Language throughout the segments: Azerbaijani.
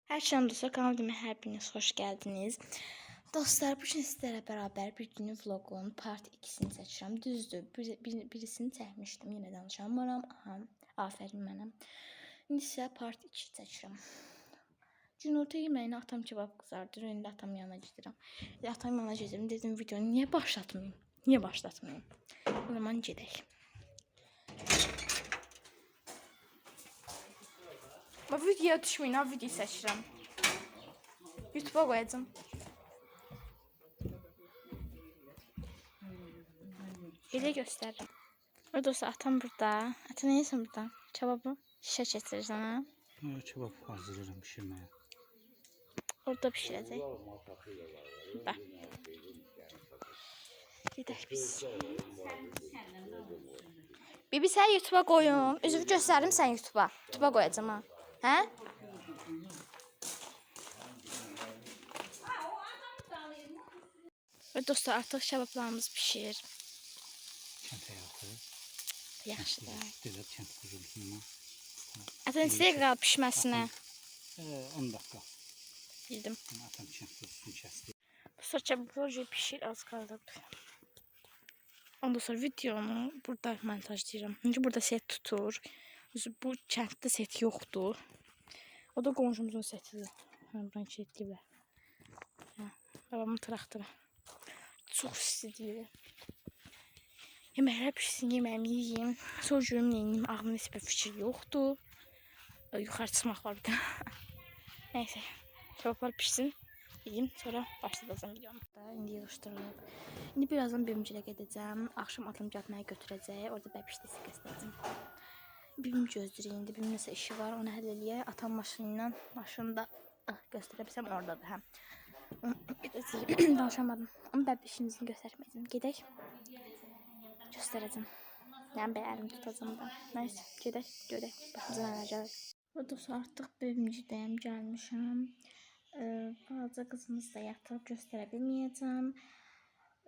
Hər şeydən dostlar, kanalıma hər biriniz xoş gəldiniz. Dostlar, bu gün sizlərlə bərabər bir günün vloqun part 2-sini çəkirəm. Düzdür, birisini çəkmişdim, yenə danışamaram. Aha, afərin mənə. İndi isə part 2 çəkirəm. Günorta yeməyini atam kebab qızardır, indi atam yanına gedirəm. Atam yanına gedirəm, dedim videonu niyə başlatmayım? Niyə başlatmayım? O zaman gedək. Ben videoya düşməyin, ha video seçirəm. YouTube'a qoyacağım. Elə göstərirəm. O dostlar, atam burada. Ata nə yesən burada? Kebabı şişə keçirirsən, ha? Kebab hazırlayıram pişirməyə. Orada pişirəcək. Bax. Gedək biz. Bibi sən YouTube'a qoyum. Üzvü göstərim sən YouTube'a. YouTube'a qoyacağım, ha. Hə? Ve dostlar, artıq kebablarımız pişir. Kənd həyatı. Yaxşı da. Deyirlər kənd quzulsundan. Ata neçə qalıb pişməsinə? 10 dakika. Yedim. Atam kənd quzusunu kəsdi. Dostlar, kebablar pişir, az qaldı. Ondan sonra videonu burada montajlayıram. Çünki burada set tutur. Bu kənddə set yoxdur. O da qonşumuzun setidir. Buradan kilitləyiblər. Babamın traktoru. Çox istəyir. Yeməklər pişsin, yeməyimi yiyeyim. Sonra görüm neyim, ağlımda heç bir fikir yoxdur. Yuxarı çıxmaq var bir də. Neyse, kebablar pişsin, yiyeyim. Sonra başlayacağım videomu. İndi yığışdırılıb. İndi birazdan bibimcilə gedəcəm. Axşam atım gəlməyə götürəcək. Orada bəbişdəsi göstərəcəm. Bibim gözləyir. İndi bibim nəsə işi var, onu həll eləyək. Atam maşında göstərəbilsəm oradadır, hə. Gedəcəyim, danışamadım. Ama bəbişimizin göstərməyəcəm. Gedək. Göstərəcəm. Yəni bəy əlimi tutacam da. Nəysə, gedək, görək. Başımıza nələr gəlir. O dostlar, artıq bibimcidəyəm, gəlmişəm. Balaca qızımız da yatıb, göstərə bilməyəcəm.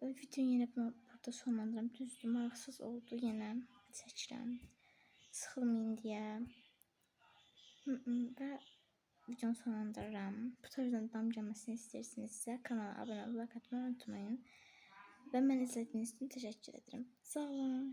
Videonu yenə burada sonlandıram. Düzdür, maraqsız oldu yenə. Çəkirəm. Sıxılmayın deyə. Və videonu sonlandırıram. Bu tarzdan davam gəlməsini istəyirsinizsə kanala abunə olub like atmayı unutmayın. Və məni izlədiyiniz üçün təşəkkür edirəm. Sağ olun.